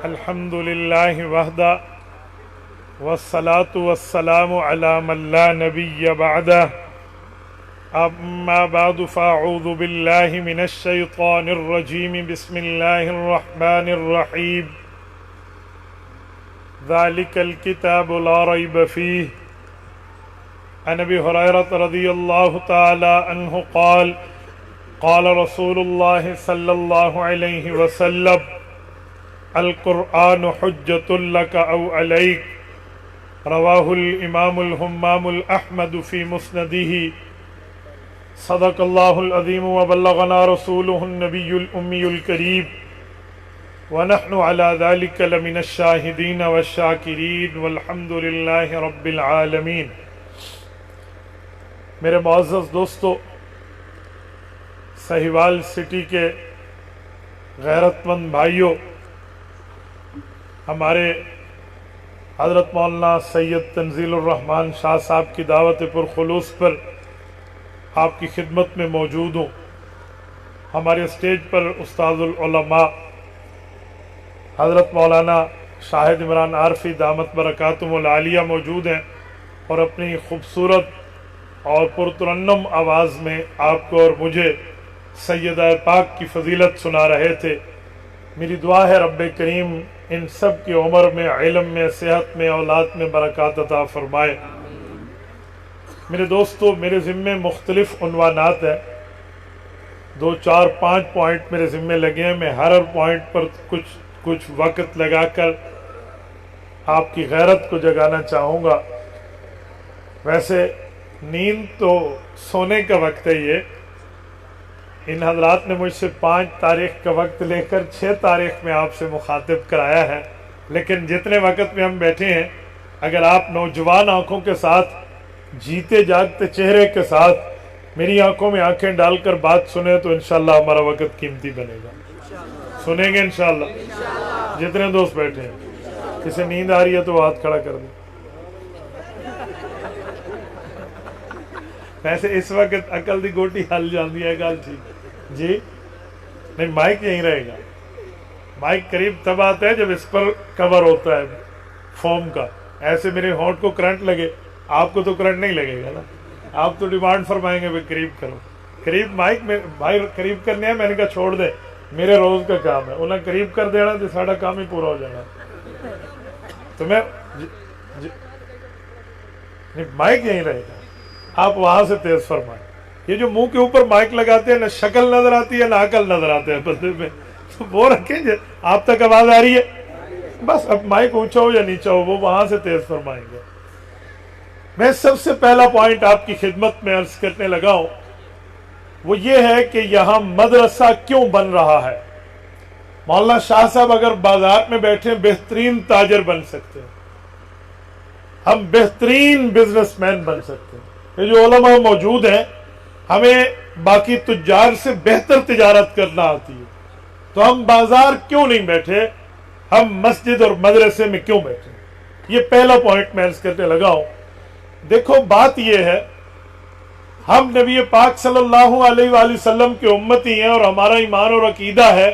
الحمد للہ وحدہ والصلاة والسلام علی من لا نبی بعدہ اما بعد فاعوذ باللہ من الشیطان الرجیم بسم اللہ الرحمن الرحیم ذالک الکتاب لا ریب فیہ عن ابی ہریرہ رضی اللہ تعالی عنہ قال قال رسول اللہ صلی اللہ علیہ وسلم القرآن حجۃ لک او علیک رواہ الامام الہمام الاحمد فی مسندہ صدق اللہ العظیم وبلغنا رسولہ النبی الامی الکریم ونحن علی ذلک لمن الشاہدین والشاکرین والحمد للہ رب العالمین۔ میرے معزز دوستو، سہیوال سٹی کے غیرت مند بھائیوں، ہمارے حضرت مولانا سید تنزیل الرحمن شاہ صاحب کی دعوت پرخلوص پر آپ کی خدمت میں موجود ہوں۔ ہمارے اسٹیج پر استاد العلماء حضرت مولانا شاہد عمران عارفی دامت برکاتہم العالیہ موجود ہیں اور اپنی خوبصورت اور پرترنم آواز میں آپ کو اور مجھے سیدہ پاک کی فضیلت سنا رہے تھے۔ میری دعا ہے رب کریم ان سب کی عمر میں، علم میں، صحت میں، اولاد میں برکات عطا فرمائے۔ میرے دوستو، میرے ذمے مختلف عنوانات ہیں، 2 4 5 پوائنٹ میرے ذمے لگے ہیں۔ میں ہر پوائنٹ پر کچھ وقت لگا کر آپ کی غیرت کو جگانا چاہوں گا۔ ویسے نیند تو سونے کا وقت ہے، یہ ان حضرات نے مجھ سے 5 تاریخ کا وقت لے کر 6 تاریخ میں آپ سے مخاطب کرایا ہے، لیکن جتنے وقت میں ہم بیٹھے ہیں، اگر آپ نوجوان آنکھوں کے ساتھ، جیتے جاگتے چہرے کے ساتھ میری آنکھوں میں آنکھیں ڈال کر بات سنیں تو انشاءاللہ ہمارا وقت قیمتی بنے گا۔ سنیں گے انشاءاللہ؟ جتنے دوست بیٹھے ہیں، کسی نیند آ رہی ہے تو ہاتھ کھڑا کر دیں۔ ویسے اس وقت عقل دی گوٹی ہل جاندی ہے، گل ٹھیک جی نہیں؟ مائک یہیں رہے گا۔ مائک قریب تب آتا ہے جب اس پر کور ہوتا ہے فوم کا۔ ایسے میرے ہونٹ کو کرنٹ لگے، آپ کو تو کرنٹ نہیں لگے گا نا، آپ تو ڈیمانڈ فرمائیں گے بھی قریب کرو۔ قریب مائک میں بھائی قریب کرنے ہیں، میں نے کہا چھوڑ دے، میرے روز کا کام ہے، انہیں قریب کر دینا تو ساڑھا کام ہی پورا ہو جانا۔ تو میں مائک یہیں رہے گا، آپ وہاں سے تیز فرمائیں۔ یہ جو منہ کے اوپر مائک لگاتے ہیں، نہ شکل نظر آتی ہے نہ عقل نظر آتے ہیں بندے میں، تو وہ رکھیں جو آپ تک آواز آ رہی ہے، بس اب مائک اونچا ہو یا نیچا ہو وہ وہاں سے تیز فرمائیں گے۔ میں سب سے پہلا پوائنٹ آپ کی خدمت میں عرض کرنے لگا ہوں، وہ یہ ہے کہ یہاں مدرسہ کیوں بن رہا ہے۔ مولانا شاہ صاحب اگر بازار میں بیٹھے بہترین تاجر بن سکتے ہیں، ہم بہترین بزنس مین بن سکتے ہیں۔ یہ جو علماء موجود ہیں، ہمیں باقی تجار سے بہتر تجارت کرنا آتی ہے، تو ہم بازار کیوں نہیں بیٹھے، ہم مسجد اور مدرسے میں کیوں بیٹھے؟ یہ پہلا پوائنٹ میں عرض کرنے لگا ہوں۔ دیکھو بات یہ ہے، ہم نبی پاک صلی اللہ علیہ وآلہ وسلم کے امتی ہیں اور ہمارا ایمان اور عقیدہ ہے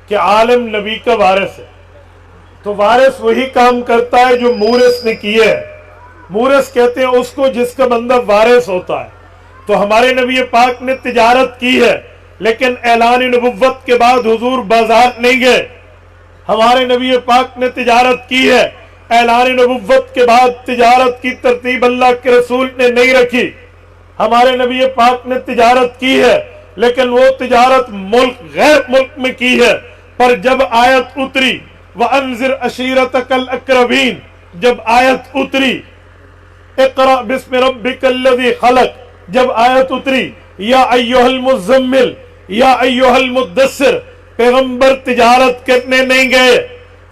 کہ عالم نبی کا وارث ہے، تو وارث وہی کام کرتا ہے جو مورث نے کیے ہے۔ مورث کہتے ہیں اس کو جس کا بندہ وارث ہوتا ہے۔ تو ہمارے نبی پاک نے تجارت کی ہے، لیکن اعلان نبوت کے بعد حضور بازار نہیں گئے۔ ہمارے نبی پاک نے تجارت کی ہے، اعلان نبوت کے بعد تجارت کی ترتیب اللہ کے رسول نے نہیں رکھی۔ ہمارے نبی پاک نے تجارت کی ہے، لیکن وہ تجارت ملک غیر ملک میں کی ہے، پر جب آیت اتری وَأَنذِرْ عَشِيرَتَكَ الْأَقْرَبِينَ، جب آیت اتری اقرأ بسم ربک الذی خلق، جب آیت اتری یا ایھا المزمل یا ایھا المدثر، پیغمبر تجارت کرنے نہیں گئے،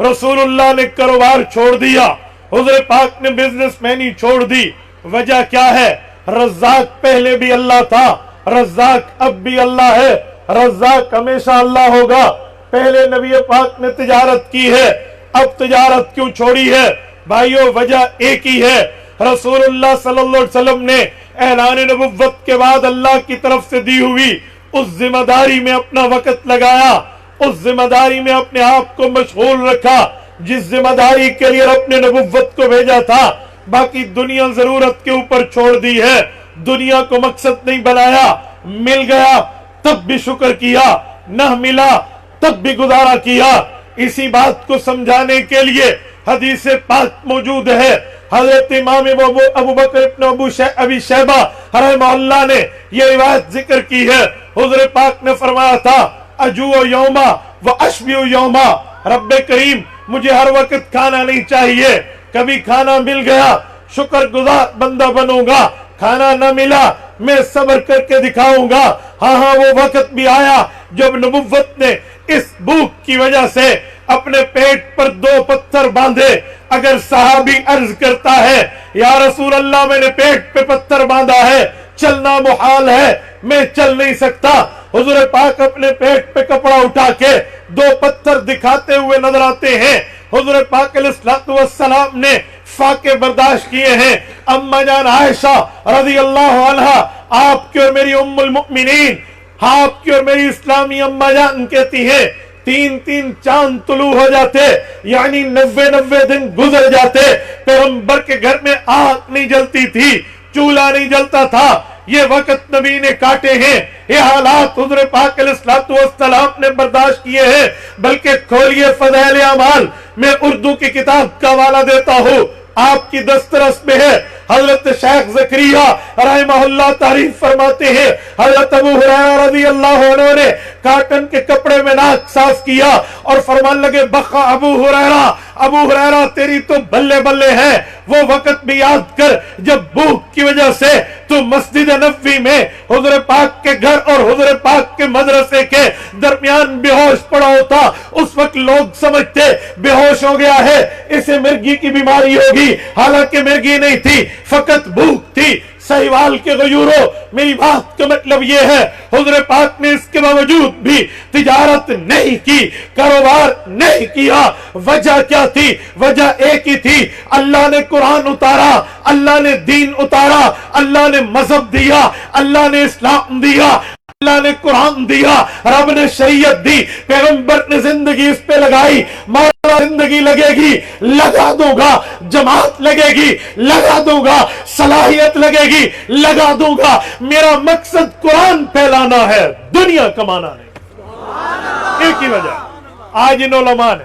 رسول اللہ نے کاروبار چھوڑ دیا، حضور پاک نے بزنس مینی چھوڑ دی۔ وجہ کیا ہے؟ رزاق پہلے بھی اللہ تھا، رزاق اب بھی اللہ ہے، رزاق ہمیشہ اللہ ہوگا۔ پہلے نبی پاک نے تجارت کی ہے، اب تجارت کیوں چھوڑی ہے؟ بھائیو وجہ ایک ہی ہے، رسول اللہ صلی اللہ علیہ وسلم نے اعلان نبوت کے بعد اللہ کی طرف سے دی ہوئی اس ذمہ داری میں اپنا وقت لگایا۔ اس ذمہ داری میں اپنے آپ کو مشغول رکھا جس ذمہ داری کے لیے رب نے نبوت کو بھیجا تھا. باقی دنیا ضرورت کے اوپر چھوڑ دی ہے, دنیا کو مقصد نہیں بنایا. مل گیا تب بھی شکر کیا, نہ ملا تب بھی گزارا کیا. اسی بات کو سمجھانے کے لیے حدیث پاک موجود ہے. حضرت امام ابو بکر ابن ابی شیبہ رحمہ اللہ نے یہ روایت ذکر کی ہے. حضور پاک نے فرمایا تھا اجوع یوما و اشبع یوما, رب کریم مجھے ہر وقت کھانا نہیں چاہیے, کبھی کھانا مل گیا شکر گزار بندہ بنوں گا, کھانا نہ ملا میں صبر کر کے دکھاؤں گا. ہاں وہ وقت بھی آیا جب نبوت نے اس بھوک کی وجہ سے اپنے پیٹ پر 2 پتھر باندھے. اگر صحابی عرض کرتا ہے یا رسول اللہ میں نے پیٹ پہ پتھر باندھا ہے, چلنا محال ہے, میں چل نہیں سکتا. حضور پاک اپنے پیٹ پہ کپڑا اٹھا کے 2 پتھر دکھاتے ہوئے نظر آتے ہیں. حضور پاک علیہ الصلوۃ والسلام نے فاقے برداشت کیے ہیں. اما جان عائشہ رضی اللہ عنہا آپ کی اور میری ام المؤمنین, آپ کی اور میری اسلامی اما جان کہتی ہیں 3 چاند طلوع ہو جاتے, یعنی 90 دن گزر جاتے, پیغمبر کے گھر میں آگ نہیں جلتی تھی, چولہا نہیں جلتا تھا. یہ وقت نبی نے کاٹے ہیں, یہ حالات حضور پاک علیہ الصلوۃ والسلام نے برداشت کیے ہیں. بلکہ کھولیے فضائل اعمال, میں اردو کی کتاب کا حوالہ دیتا ہوں, آپ کی دسترس میں ہے. حضرت شیخ زکریا رحمہ اللہ تعریف فرماتے ہیں حضرت ابو ہریرہ رضی اللہ عنہ نے کاٹن کے کپڑے میں ناک صاف کیا اور فرمان لگے بخا ابو ہریرہ تیری تو بلے بلے ہے. وہ وقت بھی یاد کر جب بھوک کی وجہ سے تو مسجد نبوی میں حضور پاک کے گھر اور حضور پاک کے مدرسے کے درمیان بے ہوش پڑا ہوتا. اس وقت لوگ سمجھتے بے ہوش ہو گیا ہے, اسے مرگی کی بیماری ہوگی, حالانکہ مرگی نہیں تھی, فقط بھوک تھی. سہیوال کے غیوروں, میری بات کا مطلب یہ ہے حضور پاک نے اس کے باوجود بھی تجارت نہیں کی, کاروبار نہیں کیا. وجہ کیا تھی؟ وجہ ایک ہی تھی, اللہ نے قرآن اتارا, اللہ نے دین اتارا, اللہ نے مذہب دیا, اللہ نے اسلام دیا, اللہ نے قرآن دیا, رب نے شریعت دی, پیغمبر نے زندگی اس پہ لگائی. مولا زندگی لگے گی لگا دوں گا, جماعت لگے گی لگا دوں گا, صلاحیت لگے گی لگا دوں گا. میرا مقصد قرآن پھیلانا ہے, دنیا کمانا نہیں. ایک ہی وجہ, آج ان علماء نے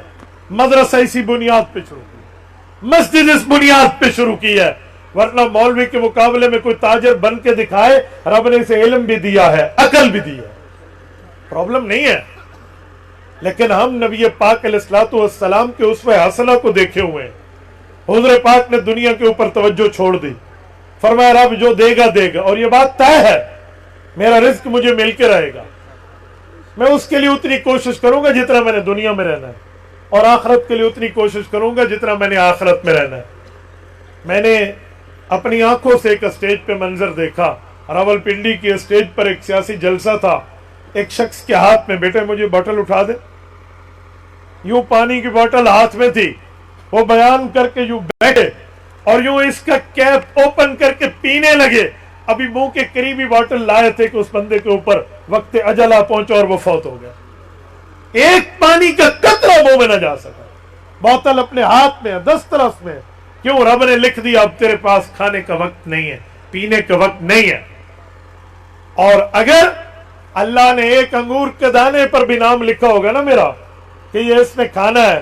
مدرسہ اسی بنیاد پہ شروع کی, مسجد اس بنیاد پہ شروع کی ہے. ورنہ مولوی کے مقابلے میں کوئی تاجر بن کے دکھائے, رب نے اسے علم بھی دیا ہے, عقل بھی دی ہے, پرابلم نہیں ہے. لیکن ہم نبی پاک علیہ الصلوۃ والسلام کے اسوہ حسنہ کو دیکھے ہوئے ہیں. حضور پاک نے دنیا کے اوپر توجہ چھوڑ دی, فرمایا رب جو دے گا دے گا, اور یہ بات طے ہے میرا رزق مجھے مل کے رہے گا, میں اس کے لیے اتنی کوشش کروں گا جتنا میں نے دنیا میں رہنا ہے, اور آخرت کے لیے اتنی کوشش کروں گا جتنا میں نے آخرت میں رہنا ہے. میں نے اپنی آنکھوں سے ایک اسٹیج پہ منظر دیکھا, راول پنڈی کی اسٹیج پر ایک سیاسی جلسہ تھا. ایک شخص کے ہاتھ میں, بیٹے مجھے بوتل اٹھا دے, یوں پانی کی بوتل ہاتھ میں تھی, وہ بیان کر کے یوں بیٹھے اور یوں اس کا کیپ اوپن کر کے پینے لگے. ابھی منہ کے قریبی بوتل لائے تھے کہ اس بندے کے اوپر وقت اجل آ پہنچا اور وہ فوت ہو گیا. ایک پانی کا قطرہ منہ میں نہ جا سکا, بوتل اپنے ہاتھ میں, دسترس میں. کیوں؟ رب نے لکھ دیا اب تیرے پاس کھانے کا وقت نہیں ہے, پینے کا وقت نہیں ہے. اور اگر اللہ نے ایک انگور کے دانے پر بھی نام لکھا ہوگا نا میرا کہ یہ اس نے کھانا ہے,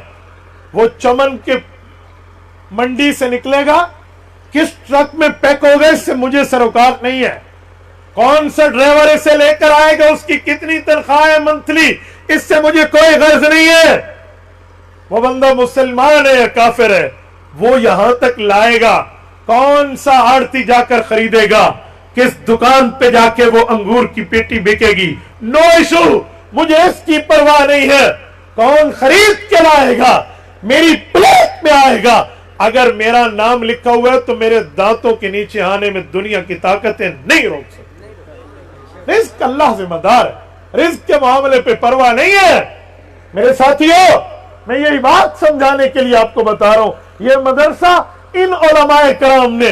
وہ چمن کے منڈی سے نکلے گا, کس ٹرک میں پیک ہوگا, اس سے مجھے سروکار نہیں ہے. کون سا ڈرائیور اسے لے کر آئے گا, اس کی کتنی تنخواہ ہے منتھلی, اس سے مجھے کوئی غرض نہیں ہے. وہ بندہ مسلمان ہے یا کافر ہے, وہ یہاں تک لائے گا. کون سا آڑتی جا کر خریدے گا, کس دکان پہ جا کے وہ انگور کی پیٹی بکے گی, نو ایشو, مجھے اس کی پرواہ نہیں ہے. کون خرید کے لائے گا, میری پلیٹ میں آئے گا. اگر میرا نام لکھا ہوا ہے تو میرے دانتوں کے نیچے آنے میں دنیا کی طاقتیں نہیں روک سکتی. رزق اللہ ذمہ دار ہے, رزق کے معاملے پہ پرواہ نہیں ہے. میرے ساتھیوں, میں یہی بات سمجھانے کے لیے آپ کو بتا رہا ہوں, یہ مدرسہ ان علماء کرام نے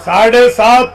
7.5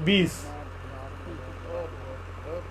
20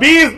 20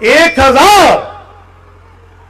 1000।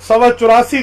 84.25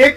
1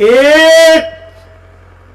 1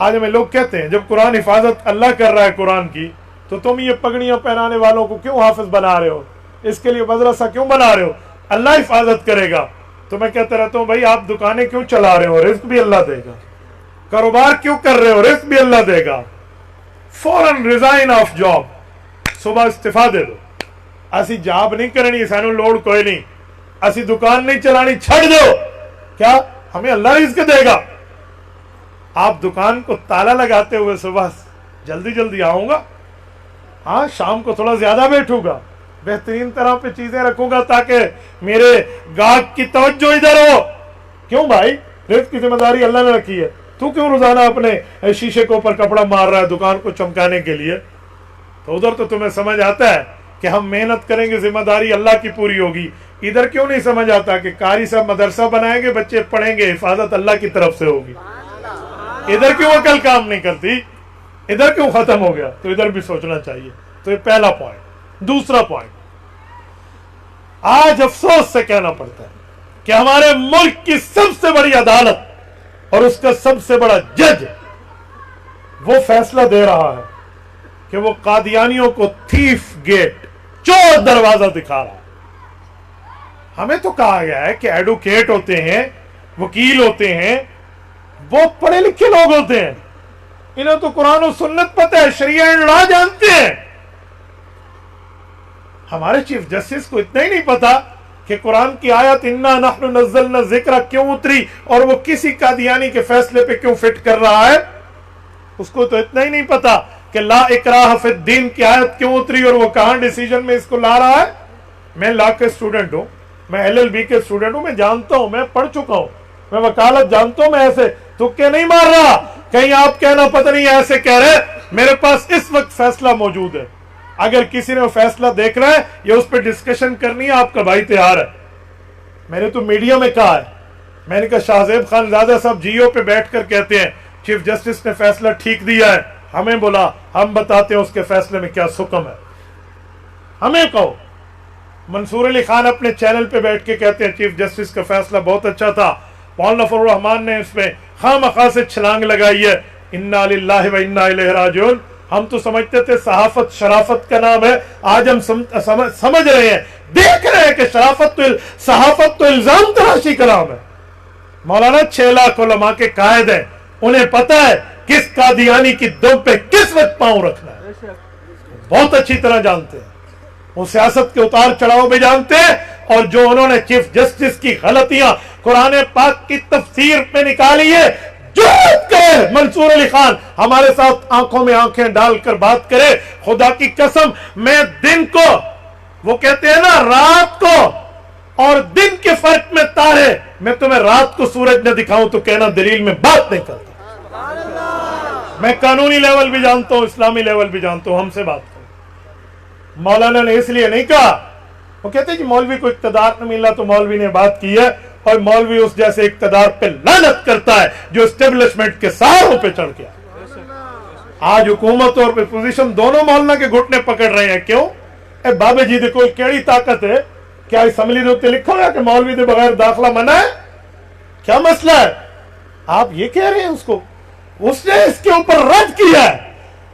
آج ہمیں لوگ کہتے ہیں جب قرآن حفاظت اللہ کر رہا ہے قرآن کی تو تم یہ پگڑیاں پہنانے والوں کو کیوں حافظ بنا رہے ہو, اس کے لیے مدرسہ کیوں بنا رہے ہو؟ اللہ حفاظت کرے گا. تو میں کہتا رہتا ہوں بھائی آپ دکانیں کیوں چلا رہے ہو؟ رزق بھی اللہ دے گا. کاروبار کیوں کر رہے ہو؟ رزق بھی اللہ دے گا. فوراً ریزائن آف جاب, صبح استعفا دے دو. اسی جاب نہیں کرنی, سانو لوڑ کوئی نہیں. اسی دکان نہیں چلانی, چھڑ دو. کیا ہمیں اللہ رزق دے گا؟ آپ دکان کو تالا لگاتے ہوئے صبح جلدی جلدی آؤں گا, ہاں شام کو تھوڑا زیادہ بیٹھوں گا, بہترین طرح پہ چیزیں رکھوں گا تاکہ میرے گاہک کی توجہ ادھر ہو. کیوں بھائی؟ رزق کی ذمہ داری اللہ نے رکھی ہے. تو کیوں روزانہ اپنے شیشے کے اوپر کپڑا مار رہا ہے دکان کو چمکانے کے لیے؟ تو ادھر تو تمہیں سمجھ آتا ہے کہ ہم محنت کریں گے, ذمہ داری اللہ کی پوری ہوگی. ادھر کیوں نہیں سمجھ آتا کہ قاری صاحب مدرسہ بنائیں گے, بچے پڑھیں گے, حفاظت اللہ کی طرف سے ہوگی. ادھر کیوں عقل کام نہیں کرتی؟ ادھر کیوں ختم ہو گیا؟ تو ادھر بھی سوچنا چاہیے. تو یہ پہلا پوائنٹ. دوسرا پوائنٹ, آج افسوس سے کہنا پڑتا ہے کہ ہمارے ملک کی سب سے بڑی عدالت اور اس کا سب سے بڑا جج وہ فیصلہ دے رہا ہے کہ وہ قادیانیوں کو تھیف گیٹ, چور دروازہ دکھا رہا ہے. ہمیں تو کہا گیا ہے کہ ایڈوکیٹ ہوتے ہیں, وکیل ہوتے ہیں, بہت پڑھے لکھے لوگ ہوتے ہیں, انہیں تو قرآن و سنت پتہ ہے, شریعہ لا جانتے ہیں. ہمارے چیف جسٹس کو اتنا ہی نہیں پتا کہ قرآن کی آیت انا نحن نزلنا ذکر کیوں اتری اور وہ کسی قادیانی کے فیصلے پہ کیوں فٹ کر رہا ہے. اس کو تو اتنا ہی نہیں پتا کہ لا اکراہ فی الدین کی آیت کیوں اتری اور وہ کہاں ڈیسیجن میں اس کو لا رہا ہے. میں لا کے اسٹوڈنٹ ہوں, میں LLB کے اسٹوڈنٹ ہوں, میں جانتا ہوں, میں پڑھ چکا ہوں, میں وکالت جانتا ہوں. میں ایسے تکے نہیں مار رہا, کہیں آپ کہنا پتہ نہیں ایسے کہہ رہے. میرے پاس اس وقت فیصلہ موجود ہے. اگر کسی نے وہ فیصلہ دیکھنا ہے یا اس پہ ڈسکشن کرنی ہے, آپ کا بھائی تیار ہے. میں نے تو میڈیا میں کہا ہے, میں نے کہا شاہ زیب خان زادہ صاحب جیو پہ بیٹھ کر کہتے ہیں چیف جسٹس نے فیصلہ ٹھیک دیا ہے, ہمیں بولا, ہم بتاتے ہیں اس کے فیصلے میں کیا حکم ہے. ہمیں کہو. منصور علی خان اپنے چینل پہ بیٹھ کے کہتے ہیں چیف جسٹس کا فیصلہ بہت اچھا تھا, مولانا الرحمان نے اس میں خواہ سے چھلانگ لگائی ہے. انا للہ و انا الیہ راجعون. ہم تو سمجھتے تھے صحافت شرافت کا نام ہے, آج ہم سمجھ رہے ہیں, دیکھ رہے ہیں کہ صحافت تو الزام تراشی کا نام ہے. مولانا 6 لاکھ علماء کے قائد ہیں, انہیں پتا ہے کس قادیانی کی دم پہ کس وقت پاؤں رکھنا ہے, بہت اچھی طرح جانتے ہیں. وہ سیاست کے اتار چڑھاؤ بھی جانتے ہیں, اور جو انہوں نے چیف جسٹس کی غلطیاں قرآن پاک کی تفسیر پہ نکالی ہے, جو کرے منصور علی خان ہمارے ساتھ آنکھوں میں آنکھیں ڈال کر بات کرے. خدا کی قسم میں دن کو, وہ کہتے ہیں نا رات کو اور دن کے فرق میں تارے, میں تمہیں رات کو سورج نہ دکھاؤں تو کہنا دلیل میں بات نہیں کرتا. میں قانونی لیول بھی جانتا ہوں, اسلامی لیول بھی جانتا ہوں, ہم سے بات کرو. مولانا نے اس لیے نہیں کہا, وہ کہتے ہیں کہ مولوی کو اقتدار نہ ملا تو مولوی نے بات کی ہے, اور مولوی اس جیسے اقتدار پہ لعنت کرتا ہے جو اسٹیبلشمنٹ کے سہاروں پہ چڑھ گیا. آج حکومت اور اپوزیشن دونوں مولانا کے گھٹنے پکڑ رہے ہیں. کیوں؟ اے بابے جی دیکھو کیڑی طاقت ہے. کیا اسمبلی دے اتنے لکھا ہوا کہ مولوی دے بغیر داخلہ منع ہے؟ کیا مسئلہ ہے؟ آپ یہ کہہ رہے ہیں اس کو, اس نے اس کے اوپر رد کیا ہے.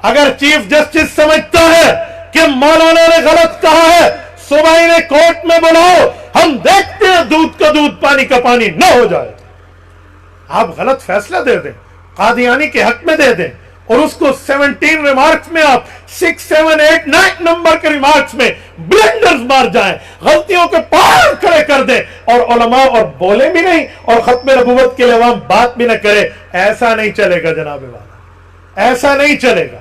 اگر چیف جسٹس سمجھتا ہے کہ مولانا نے غلط کہا ہے, صبح انہیں کورٹ میں بلاؤ, ہم دیکھتے ہیں دودھ کا دودھ پانی کا پانی نہ ہو جائے. آپ غلط فیصلہ دے دیں, قادیانی کے حق میں دے دیں, اور اس کو 17 ریمارکس میں آپ 6, 7, 8, 9 نمبر کے ریمارکس میں بلنڈرز مار جائیں, غلطیوں کے پار کھڑے کر دیں, اور علماء اور بولے بھی نہیں, اور ختم نبوت کے لیے عوام بات بھی نہ کرے. ایسا نہیں چلے گا جناب والا, ایسا نہیں چلے گا.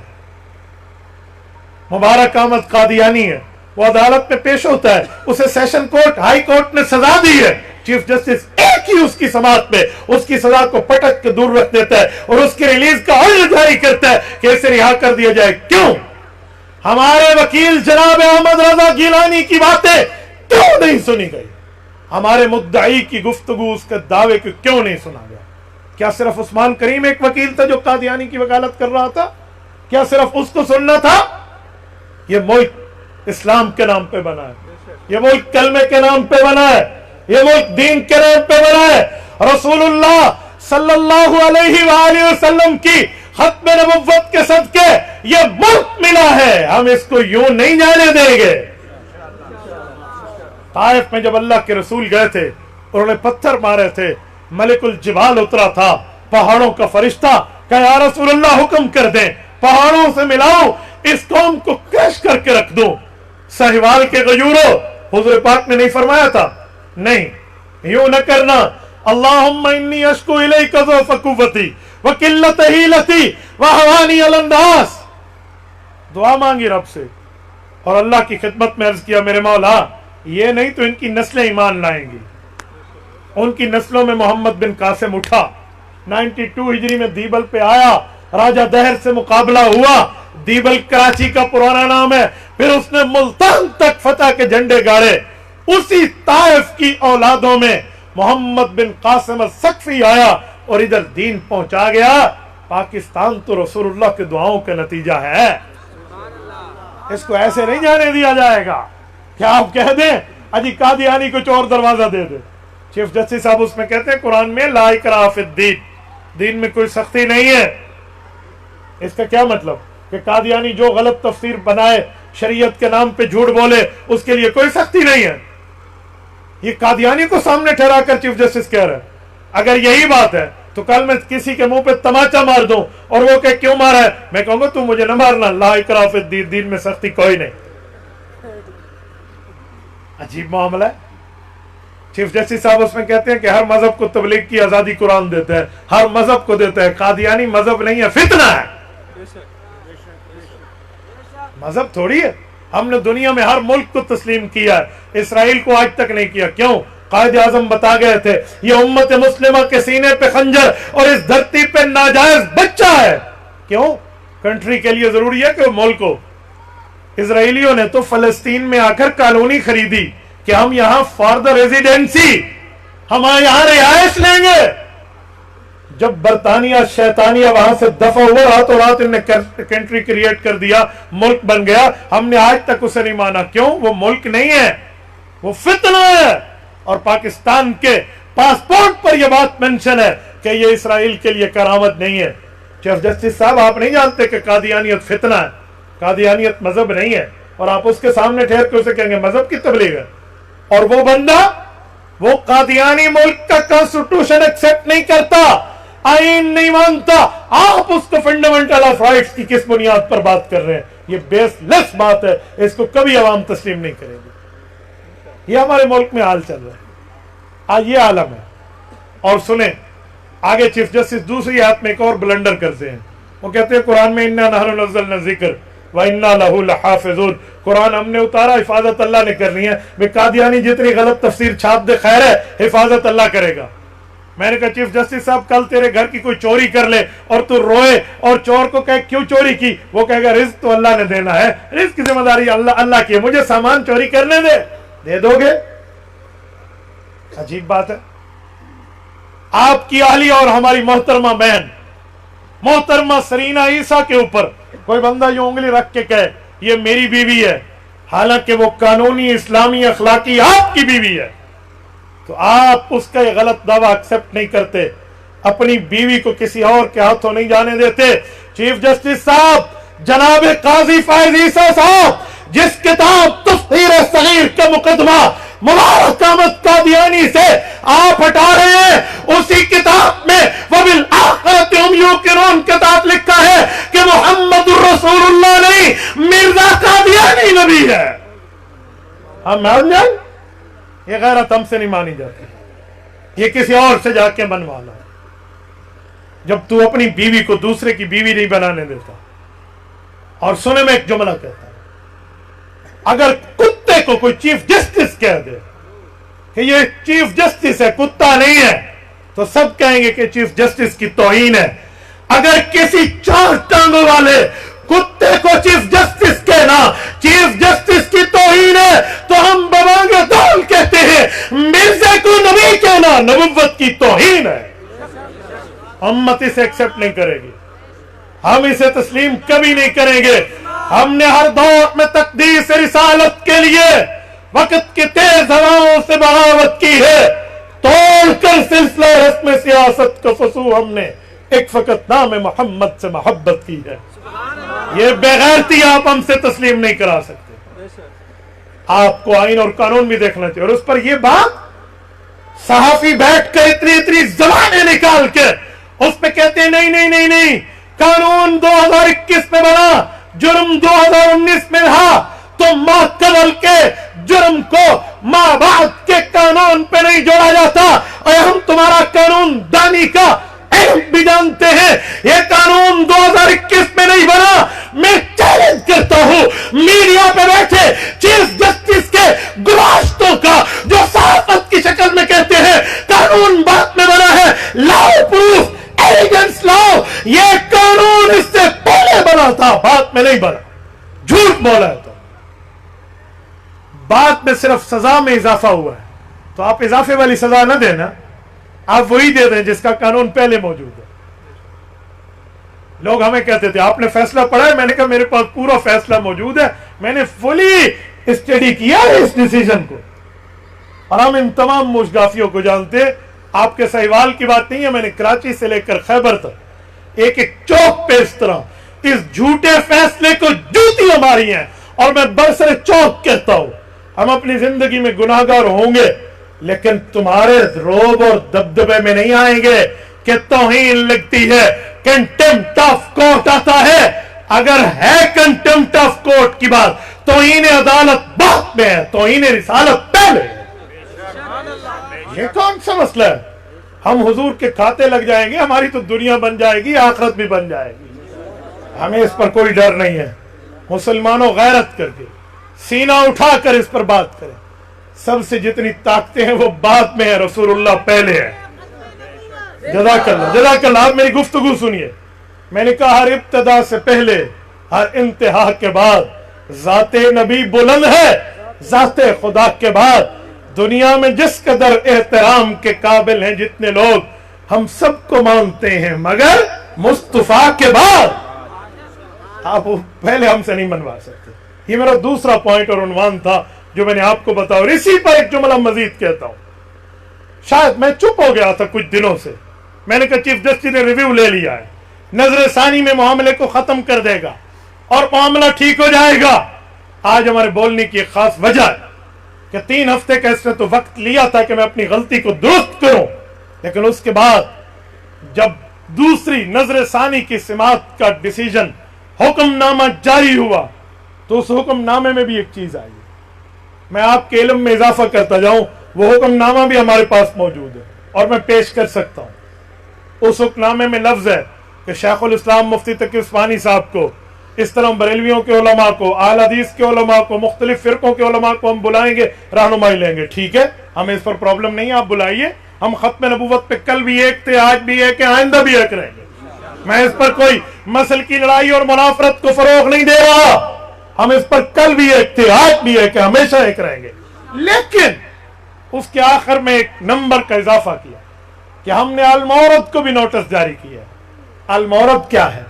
مبارک احمد قادیانی ہے, وہ عدالت میں پیش ہوتا ہے, اسے سیشن کورٹ, ہائی کورٹ نے سزا دی ہے. چیف جسٹس ایک ہی اس کی سماعت میں اس کی سزا کو پٹک کے دور رکھ دیتا ہے, اور اس کی ریلیز کا آرڈر جاری کرتا ہے کہ اسے رہا کر دیا جائے. کیوں؟ ہمارے وکیل جناب احمد رضا گیلانی کی باتیں کیوں نہیں سنی گئی؟ ہمارے مدعی کی گفتگو, اس کے دعوے کو کیوں نہیں سنا گیا؟ کیا صرف عثمان کریم ایک وکیل تھا جو قادیانی کی وکالت کر رہا تھا؟ کیا صرف اس کو سننا تھا؟ یہ ملک اسلام کے نام پہ بنا ہے, یہ ملک کلمے کے نام پہ بنا ہے, یہ ملک دین کے نام پہ بنا ہے. رسول اللہ صلی اللہ علیہ وآلہ وسلم کی ختم نبوت کے صدقے یہ ملک ملا ہے، ہم اس کو یوں نہیں جانے دیں گے۔ طائف میں جب اللہ کے رسول گئے تھے، انہوں نے پتھر مارے تھے، ملک الجبال اترا تھا، پہاڑوں کا فرشتہ کہ یا رسول اللہ حکم کر دیں، پہاڑوں سے ملاؤ، اس قوم کو کریش کر کے رکھ دو۔ سہیوال کے غیورو، حضور پاک نے نہیں فرمایا تھا؟ نہیں، یوں نہ کرنا، اللہم انی اشکو الیک ضعف قوتی وقلت حیلتی وہوانی علی الناس۔ دعا مانگی رب سے اور اللہ کی خدمت میں عرض کیا، میرے مولا یہ نہیں تو ان کی نسلیں ایمان لائیں گی۔ ان کی نسلوں میں محمد بن قاسم اٹھا، 92 ہجری میں دیبل پہ آیا، راجہ دہر سے مقابلہ ہوا۔ دیبل کراچی کا پرانا نام ہے، پھر اس نے ملتان تک فتح کے جھنڈے گاڑے۔ اسی طائف کی اولادوں میں محمد بن قاسم الثقفی آیا اور ادھر دین پہنچا گیا۔ پاکستان تو رسول اللہ کے دعاؤں کا نتیجہ ہے، اس کو ایسے نہیں جانے دیا جائے گا کہ آپ کہہ دیں اجی قادیانی کچھ اور دروازہ دے دے۔ چیف جسٹس صاحب اس میں کہتے ہیں قرآن میں لا اکراہ فی الدین، دین میں کوئی سختی نہیں ہے۔ اس کا کیا مطلب کہ قادیانی جو غلط تفسیر بنائے، شریعت کے نام پہ جھوٹ بولے، اس کے لیے کوئی سختی نہیں ہے؟ یہ قادیانی کو سامنے ٹھہرا کر چیف جسٹس کہہ رہے ہیں۔ اگر یہی بات ہے تو کل میں کسی کے منہ پہ تماچا مار دوں اور وہ کہ کیوں مارا ہے، میں کہوں گا تو مجھے نہ مارنا، لا اکراہ فی الدین، دین میں سختی کوئی نہیں۔ عجیب معاملہ ہے۔ چیف جسٹس صاحب اس میں کہتے ہیں کہ ہر مذہب کو تبلیغ کی آزادی قرآن دیتا ہے، ہر مذہب کو دیتا ہے، قادیانی مذہب نہیں ہے، فتنہ ہے۔ مذہب تھوڑی ہے، ہم نے دنیا میں ہر ملک کو تسلیم کیا ہے، اسرائیل کو آج تک نہیں کیا۔ کیوں؟ قائد اعظم بتا گئے تھے یہ امت مسلمہ کے سینے پہ خنجر اور اس دھرتی پہ ناجائز بچہ ہے۔ کیوں؟ کنٹری کے لیے ضروری ہے کہ وہ ملک ہو۔ اسرائیلیوں نے تو فلسطین میں آ کر کالونی خریدی کہ ہم یہاں فار دا ریزیڈینسی، ہم یہاں رہائش لیں گے۔ جب برطانیہ شیطانیہ وہاں سے دفع ہوا، راتوں رات انہیں کنٹری کریٹ کر دیا، ملک بن گیا، ہم نے آج تک اسے نہیں مانا۔ کیوں؟ وہ ملک نہیں ہے، وہ فتنہ ہے۔ اور پاکستان کے پاسپورٹ پر یہ بات منشن ہے کہ یہ اسرائیل کے لیے کرامت نہیں ہے۔ چیف جسٹس صاحب آپ نہیں جانتے کہ قادیانیت فتنہ ہے، قادیانیت مذہب نہیں ہے، اور آپ اس کے سامنے ٹھہر کے اسے کہیں گے مذہب کی تبلیغ ہے۔ اور وہ بندہ، وہ قادیانی ملک کا کانسٹیٹیوشن ایکسپٹ نہیں کرتا، آئین نہیں مانتا، آپ اس کو فنڈامنٹل آف رائٹس کی کس بنیاد پر بات کر رہے ہیں؟ یہ بیس لیس بات ہے، اس کو کبھی عوام تسلیم نہیں کرے گی۔ یہ ہمارے ملک میں حال چل رہا ہے، آج یہ عالم ہے۔ اور سنیں آگے چیف جسٹس دوسری آیت میں ایک اور بلنڈر کرتے ہیں، وہ کہتے ہیں قرآن میں اِنَّا نَحْنُ نَزَّلْنَا الذِّکْرَ وَإِنَّا لَهُ لَحَافِظُونَ، قرآن ہم نے اتارا، حفاظت اللہ نے کرنی ہے۔ بے قادیانی جتنی غلط تفسیر چھاپ دے خیر ہے، حفاظت اللہ کرے گا۔ میں نے کہا چیف جسٹس صاحب کل تیرے گھر کی کوئی چوری کر لے اور تو روئے اور چور کو کہے کیوں چوری کی، وہ کہے گا رزق تو اللہ نے دینا ہے، رزق کی ذمہ داری اللہ کی ہے، مجھے سامان چوری کرنے دے دو گے؟ عجیب بات ہے۔ آپ کی اہلیہ اور ہماری محترمہ بہن محترمہ سرینا عیسیٰ کے اوپر کوئی بندہ یوں انگلی رکھ کے کہے یہ میری بیوی ہے، حالانکہ وہ قانونی اسلامی اخلاقی آپ کی بیوی ہے، تو آپ اس کا یہ غلط دعویٰ ایکسپٹ نہیں کرتے، اپنی بیوی کو کسی اور کے ہاتھوں نہیں جانے دیتے۔ چیف جسٹس صاحب، جناب قاضی فائز عیسیٰ صاحب، جس کتاب تفسیر صغیر کا مقدمہ مبارک احمد قادیانی سے آپ ہٹا رہے ہیں، اسی کتاب میں وَبِالْآخِرَةِ هُمْ يُوقِنُونَ کتاب لکھا ہے کہ محمد الرسول اللہ نہیں، مرزا قادیانی نبی ہے۔ ہم مان جائیں؟ یہ غیرت ہم سے نہیں مانی جاتی، یہ کسی اور سے جا کے بنوا لا۔ جب تو اپنی بیوی کو دوسرے کی بیوی نہیں بنانے دیتا۔ اور سنے میں ایک جملہ کہتا ہوں، اگر کتے کو کوئی چیف جسٹس کہہ دے کہ یہ چیف جسٹس ہے، کتا نہیں ہے، تو سب کہیں گے کہ چیف جسٹس کی توہین ہے۔ اگر کسی چار ٹانگوں والے کتے کو چیف جسٹس کہنا چیف جسٹس کی توہین ہے، تو ہم ببانگ دول کہتے ہیں مرزا کو نبی کہنا نبوت کی توہین ہے۔ امت اسے ایکسپٹ نہیں کرے گی، ہم اسے تسلیم کبھی نہیں کریں گے۔ ہم نے ہر دور میں تقدیس رسالت کے لیے وقت کی تیز ہواؤں سے بغاوت کی ہے، توڑ کر سلسلہ رسم سیاست کا فسو ہم نے ایک فقط نام محمد سے محبت کی ہے. یہ بغیرتی آپ ہم سے تسلیم نہیں کرا سکتے. آپ کو آئین اور قانون بھی دیکھنا چاہیے. اور اس پر یہ بات صحافی بیٹھ کر اتنی زبانیں نکال کے اس پہ کہتے ہیں نہیں نہیں نہیں نہیں, قانون 2021 میں بنا, جرم 2019 میں رہا, تو ماں قبل کے جرم کو ماں بعد کے قانون پہ نہیں جوڑا جاتا. اور ہم تمہارا قانون دانی کا علم بھی جانتے ہیں. یہ قانون 2021 میں نہیں بنا. میں چیلنج کرتا ہوں میڈیا پہ بیٹھے چیف جسٹس کے گلاشتوں کا جو صحافت کی شکل میں کہتے ہیں قانون بعد میں بنا ہے. لاؤ پروف, ایویڈنس لاؤ. یہ قانون اس سے پہلے بنا تھا, بعد میں نہیں بنا. جھوٹ بولا ہے تو بعد میں صرف سزا میں اضافہ ہوا ہے. تو آپ اضافے والی سزا نہ دینا, آپ وہی دے دیں جس کا قانون پہلے موجود ہے. لوگ ہمیں کہتے تھے آپ نے فیصلہ پڑھا ہے؟ میں نے کہا میرے پاس پورا فیصلہ موجود ہے, میں نے فلی اسٹڈی کیا ہے اس ڈیسیجن کو, اور ہم ان تمام مشگافیوں کو جانتے. آپ کے سہیوال کی بات نہیں ہے, میں نے کراچی سے لے کر خیبر تک ایک ایک چوک پہ اس طرح اس جھوٹے فیصلے کو جوتیاں ماری ہیں. اور میں برسر چوک کہتا ہوں ہم اپنی زندگی میں گناہگار ہوں گے, لیکن تمہارے روب اور دبدبے میں نہیں آئیں گے کہ توہین لگتی ہے, کنٹمپٹ آف کورٹ آتا ہے. اگر ہے کنٹمپٹ آف کورٹ کی بات, توہین عدالت بعد میں ہے, توہین رسالت پہلے ہے. یہ کون سا مسئلہ ہے؟ ہم حضور کے کھاتے لگ جائیں گے, ہماری تو دنیا بن جائے گی, آخرت بھی بن جائے گی. ہمیں اس پر کوئی ڈر نہیں ہے. مسلمانوں غیرت کر کے سینہ اٹھا کر اس پر بات کریں. سب سے جتنی طاقتیں ہیں وہ بعد میں ہے, رسول اللہ پہلے ہے. جزاک اللہ, جزاک اللہ. آپ میری گفتگو سنیے. میں نے کہا ہر ابتدا سے پہلے, ہر انتہا کے بعد ذات نبی بلند ہے, ذات خدا کے بعد. دنیا میں جس قدر احترام کے قابل ہیں جتنے لوگ, ہم سب کو مانتے ہیں, مگر مصطفیٰ کے بعد. آپ پہلے ہم سے نہیں منوا سکتے. یہ میرا دوسرا پوائنٹ اور عنوان تھا جو میں نے آپ کو بتایا. اور اسی پر ایک جملہ مزید کہتا ہوں. شاید میں چپ ہو گیا تھا کچھ دنوں سے, میں نے کہا چیف جسٹس نے ریویو لے لیا ہے, نظر ثانی میں معاملے کو ختم کر دے گا اور معاملہ ٹھیک ہو جائے گا. آج ہمارے بولنے کی ایک خاص وجہ ہے کہ 3 ہفتے کا اس نے تو وقت لیا تھا کہ میں اپنی غلطی کو درست کروں, لیکن اس کے بعد جب دوسری نظر ثانی کی سماعت کا ڈیسیجن حکم نامہ جاری ہوا تو اس حکم نامے میں بھی ایک چیز آئی. میں آپ کے علم میں اضافہ کرتا جاؤں, وہ حکم نامہ بھی ہمارے پاس موجود ہے اور میں پیش کر سکتا ہوں. اس حکم نامے میں لفظ ہے کہ شیخ الاسلام مفتی تقی عثمانی صاحب کو, اس طرح بریلویوں کے علماء کو, اہل حدیث کے علماء کو, مختلف فرقوں کے علماء کو ہم بلائیں گے, رہنمائی لیں گے. ٹھیک ہے, ہمیں اس پر پرابلم نہیں ہے, آپ بلائیے. ہم ختم نبوت پہ کل بھی ایک تھے, آج بھی ایک ہے, آئندہ بھی ایک رہیں گے. میں اس پر کوئی مسل کی لڑائی اور منافرت کو فروغ نہیں دے رہا. ہم اس پر کل بھی ایک تھے, آج بھی ایک ہے, ہمیشہ ایک رہیں گے. لیکن اس کے آخر میں ایک نمبر کا اضافہ کیا کہ ہم نے المورد کو بھی نوٹس جاری کیا. المورد کیا ہے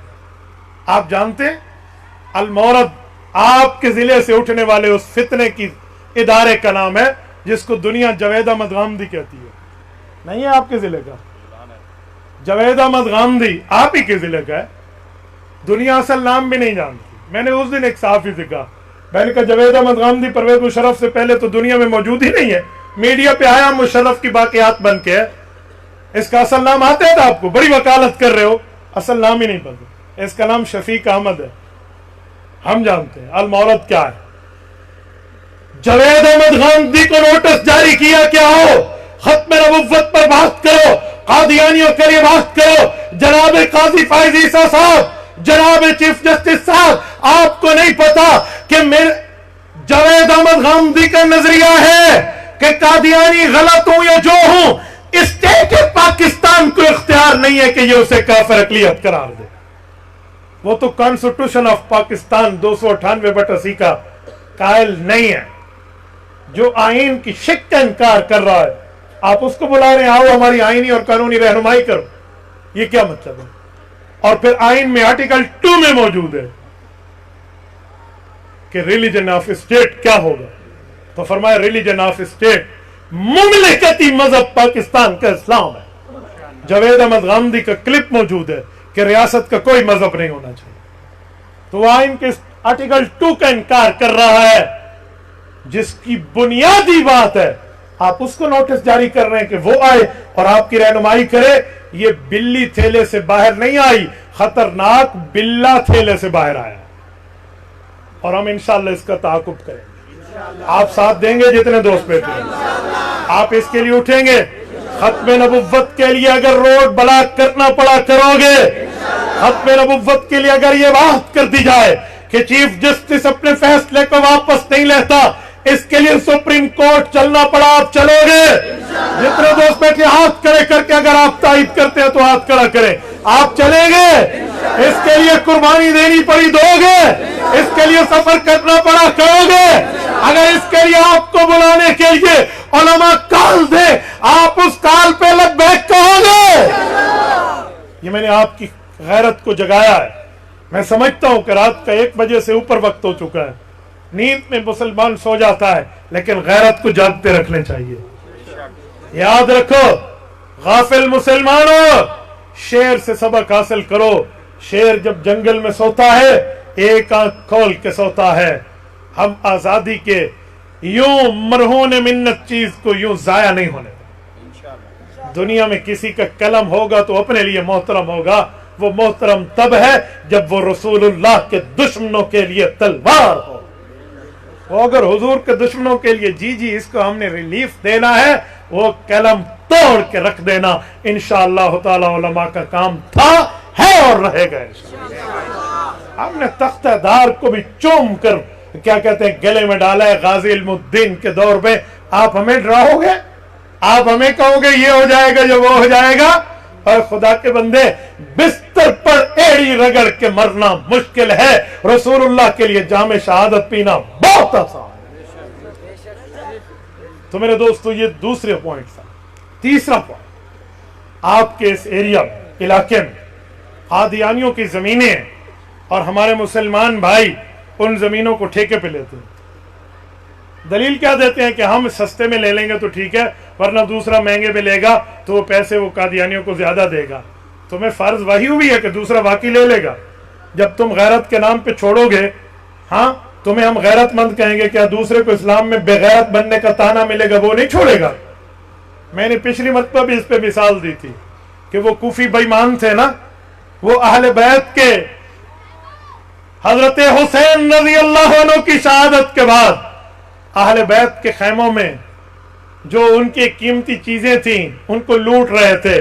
آپ جانتے ہیں؟ المورد آپ کے ضلع سے اٹھنے والے اس فتنے کی ادارے کا نام ہے جس کو دنیا جوید احمد غامدی کہتی ہے. نہیں ہے آپ کے ضلع کا؟ جوید احمد غامدی آپ ہی کے ضلع کا ہے. دنیا اصل نام بھی نہیں جانتی. میں نے اس دن ایک صحافی سے کہا, میں نے کہا جوید احمد غامدی پرویز مشرف سے پہلے تو دنیا میں موجود ہی نہیں ہے, میڈیا پہ آیا مشرف کی باقیات بن کے ہے. اس کا اصل نام آتا ہے تھا آپ کو؟ بڑی وکالت کر رہے ہو, اصل نام ہی نہیں پتا. اس کا نام شفیق احمد ہے. ہم جانتے ہیں المورد کیا ہے. جوید احمد غامدی کو نوٹس جاری کیا کہ آؤ ختم نبوت پر بات کرو, قادیانیوں کے لیے بات کرو. جناب قاضی فائز عیسیٰ صاحب, جناب چیف جسٹس صاحب, آپ کو نہیں پتا کہ جوید احمد غامدی کا نظریہ ہے کہ قادیانی غلط ہوں یا جو ہوں, اسٹیٹ پاکستان کو اختیار نہیں ہے کہ یہ اسے کافر اقلیت قرار دے. وہ تو کانسٹیٹیوشن آف پاکستان 298/80 کا قائل نہیں ہے. جو آئین کی شک کا انکار کر رہا ہے, آپ اس کو بلا رہے ہیں آؤ ہماری آئینی اور قانونی رہنمائی کرو. یہ کیا مطلب ہے؟ اور پھر آئین میں آرٹیکل 2 میں موجود ہے کہ ریلیجن آف اسٹیٹ کیا ہوگا. تو فرمایا ریلیجن آف اسٹیٹ مملکتی مذہب پاکستان کا اسلام ہے. جاوید احمد غامدی کا کلپ موجود ہے کہ ریاست کا کوئی مذہب نہیں ہونا چاہیے. تو وہ آئین کے آرٹیکل 2 کا انکار کر رہا ہے جس کی بنیادی بات ہے. آپ اس کو نوٹس جاری کر رہے ہیں کہ وہ آئے اور آپ کی رہنمائی کرے. یہ بلی تھیلے سے باہر نہیں آئی, خطرناک بلا تھیلے سے باہر آیا, اور ہم انشاءاللہ اس کا تعاقب کریں گے. آپ ساتھ دیں گے جتنے دوست بیٹھے ہیں, آپ اس کے لیے اٹھیں گے. ختم نبوت کے لیے اگر روڈ بلاک کرنا پڑا کرو گے. ختم نبوت کے لیے اگر یہ بات کر دی جائے کہ چیف جسٹس اپنے فیصلے کو واپس نہیں لیتا, اس کے لیے سپریم کورٹ چلنا پڑا, آپ چلو گے. جتنے دوست بیٹھے ہاتھ کھڑے کر کے اگر آپ تائید کرتے ہیں تو ہاتھ کھڑا کریں. آپ چلیں گے, اس کے لیے قربانی دینی پڑی دو گے, اس کے لیے سفر کرنا پڑا کرو گے. اگر اس کے لیے آپ کو بلانے کے لیے علماء کال دے, آپ اس کال پہ لبیک کہو گے. یہ میں نے آپ کی غیرت کو جگایا ہے. میں سمجھتا ہوں کہ رات کا 1 بجے سے اوپر وقت ہو چکا ہے, نیند میں مسلمان سو جاتا ہے, لیکن غیرت کو جاگتے رکھنے چاہیے. یاد رکھو غافل مسلمانوں, شیر سے سبق حاصل کرو. شیر جب جنگل میں سوتا ہے ایک آنکھ کھول کے سوتا ہے. ہم آزادی کے یوں مرہون منت چیز کو یوں ضائع نہیں ہونے دیں. دنیا میں کسی کا قلم ہوگا تو اپنے لیے محترم ہوگا. وہ محترم تب ہے جب وہ رسول اللہ کے دشمنوں کے لیے تلوار ہو. وہ اگر حضور کے دشمنوں کے لیے جی اس کو ہم نے ریلیف دینا ہے, وہ قلم توڑ کے رکھ دینا. انشاءاللہ تعالی علماء کا کام تھا, ہے اور رہے گا. ہم نے تختہ دار کو بھی چوم کر کیا کہتے ہیں گلے میں ڈالا ہے. غازی علم الدین کے دور میں آپ ہمیں ڈراؤ گے, آپ ہمیں کہو گے یہ ہو جائے گا جو وہ ہو جائے گا. اور خدا کے بندے, بستر پر ایڑی رگڑ کے مرنا مشکل ہے, رسول اللہ کے لیے جام شہادت پینا بہت آسان ہے. تو میرے دوستو یہ دوسرے پوائنٹ تھا. تیسرا پوائنٹ, آپ کے اس ایریا میں علاقے میں قادیانیوں کی زمینیں ہیں اور ہمارے مسلمان بھائی ان زمینوں کو ٹھیکے پہ لیتے ہیں. دلیل کیا دیتے ہیں کہ ہم سستے میں لے لیں گے تو ٹھیک ہے, ورنہ دوسرا مہنگے میں لے گا تو وہ پیسے وہ قادیانیوں کو زیادہ دے گا. تمہیں فرض وہی ہوئی ہے کہ دوسرا واقعی لے لے گا. جب تم غیرت کے نام پہ چھوڑو گے, ہاں تمہیں ہم غیرت مند کہیں گے, کیا دوسرے کو اسلام میں بے غیرت بننے کا تانا ملے گا, وہ نہیں چھوڑے گا. میں نے پچھلی مرتبہ بھی اس پہ مثال دی تھی کہ وہ کوفی بے ایمان تھے نا, وہ اہل بیت کے حضرت حسین رضی اللہ عنہ کی شہادت کے بعد اہل بیت کے خیموں میں جو ان کی قیمتی چیزیں تھیں ان کو لوٹ رہے تھے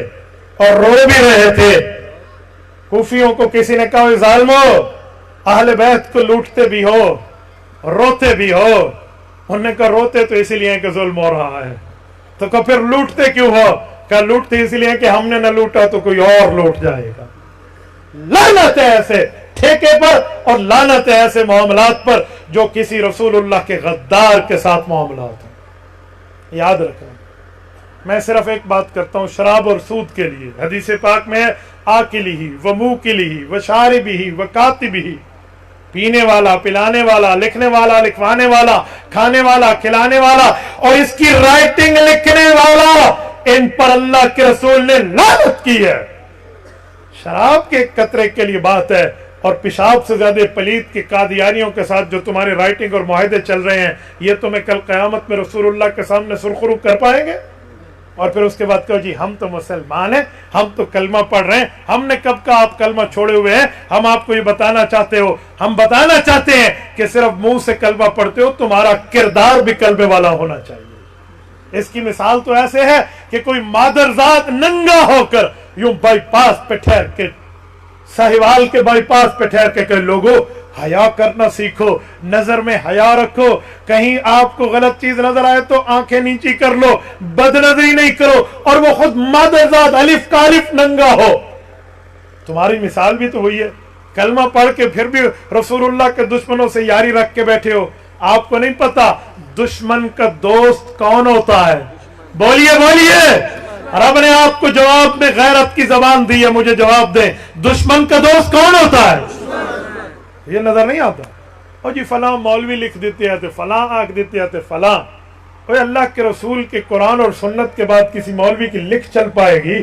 اور رو بھی رہے تھے. کوفیوں کو کسی نے کہا ظالمو, اہل بیت کو لوٹتے بھی ہو روتے بھی ہو. انہوں نے کہا روتے تو اسی لیے کہ ظلم ہو رہا ہے. تو کہ پھر لوٹتے کیوں ہو؟ کہ لوٹتے اسی لیے کہ ہم نے نہ لوٹا تو کوئی اور لوٹ جائے گا. لعنت ہے ایسے ٹھیکے پر, اور لعنت ہے ایسے معاملات پر جو کسی رسول اللہ کے غدار کے ساتھ معاملات ہیں. یاد رکھنا, میں صرف ایک بات کرتا ہوں شراب اور سود کے لیے. حدیث پاک میں آکلہ و موکلہ و شاربہ و کاتبہ, پینے والا, پلانے والا, لکھنے والا, لکھوانے والا, کھانے والا, کھلانے والا, اور اس کی رائٹنگ لکھنے والا, ان پر اللہ کے رسول نے لعنت کی ہے. شراب کے قطرے کے لیے بات ہے, اور پیشاب سے زیادہ پلید کے قادیانیوں کے ساتھ جو تمہارے رائٹنگ اور معاہدے چل رہے ہیں, یہ تمہیں کل قیامت میں رسول اللہ کے سامنے سرخرو کر پائیں گے؟ اور پھر اس کے بعد کہو جی ہم تو مسلمان ہیں, ہم تو کلمہ پڑھ رہے ہیں. ہم نے کب کہا آپ کلمہ چھوڑے ہوئے ہیں؟ ہم آپ کو یہ بتانا چاہتے ہو, ہم بتانا چاہتے ہیں کہ صرف منہ سے کلمہ پڑھتے ہو, تمہارا کردار بھی کلمے والا ہونا چاہیے. اس کی مثال تو ایسے ہے کہ کوئی مادرزاد ننگا ہو کر یوں بائی پاس پہ ٹھہر کے, ساہیوال کے بائی پاس پہ ٹھہر کے کہ لوگوں حیا کرنا سیکھو, نظر میں حیا رکھو, کہیں آپ کو غلط چیز نظر آئے تو آنکھیں نیچی کر لو, بد نظری نہیں کرو, اور وہ خود مادرزاد الف کا الف ننگا ہو. تمہاری مثال بھی تو ہوئی ہے. کلمہ پڑھ کے پھر بھی رسول اللہ کے دشمنوں سے یاری رکھ کے بیٹھے ہو. آپ کو نہیں پتا دشمن کا دوست کون ہوتا ہے؟ بولیے بولیے. رب نے آپ کو جواب میں غیرت کی زبان دی ہے, مجھے جواب دیں, دشمن کا دوست کون ہوتا ہے؟ یہ نظر نہیں آتا. اور جی فلاں مولوی لکھ دیتے ہیں, فلاں آنکھ دیتے ہیں, فلاں. اوہ اللہ کے رسول کے قرآن اور سنت کے بعد کسی مولوی کی لکھ چل پائے گی؟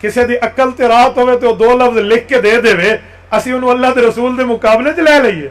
ਕਿਸੇ ਦੀ ਅਕਲ ਤੇ ਰਾਤ ਹੋਵੇ ਤੇ ਉਹ ਦੋ ਲਫ਼ਜ਼ ਲਿਖ ਕੇ ਦੇ ਦੇਵੇ, ਅਸੀਂ ਉਹਨੂੰ ਅੱਲਾਹ ਦੇ ਰਸੂਲ ਦੇ ਮੁਕਾਬਲੇ 'ਚ ਲੈ ਲਈਏ.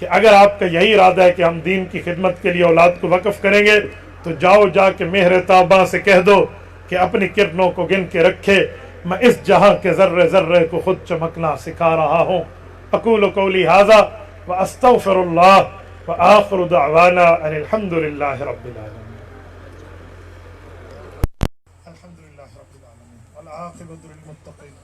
کہ اگر آپ کا یہی ارادہ ہے کہ ہم دین کی خدمت کے لیے اولاد کو وقف کریں گے تو جاؤ جا کے مہر تاباں سے کہہ دو کہ اپنی کرنوں کو گن کے رکھے، میں اس جہاں کے ذرے ذرے کو خود چمکنا سکھا رہا ہوں۔ اقول قولی ھذا واستغفر اللہ وآخر دعوانا ان الحمد للہ رب العالمین۔ الحمد للہ رب العالمین والعاقبۃ للمتقین۔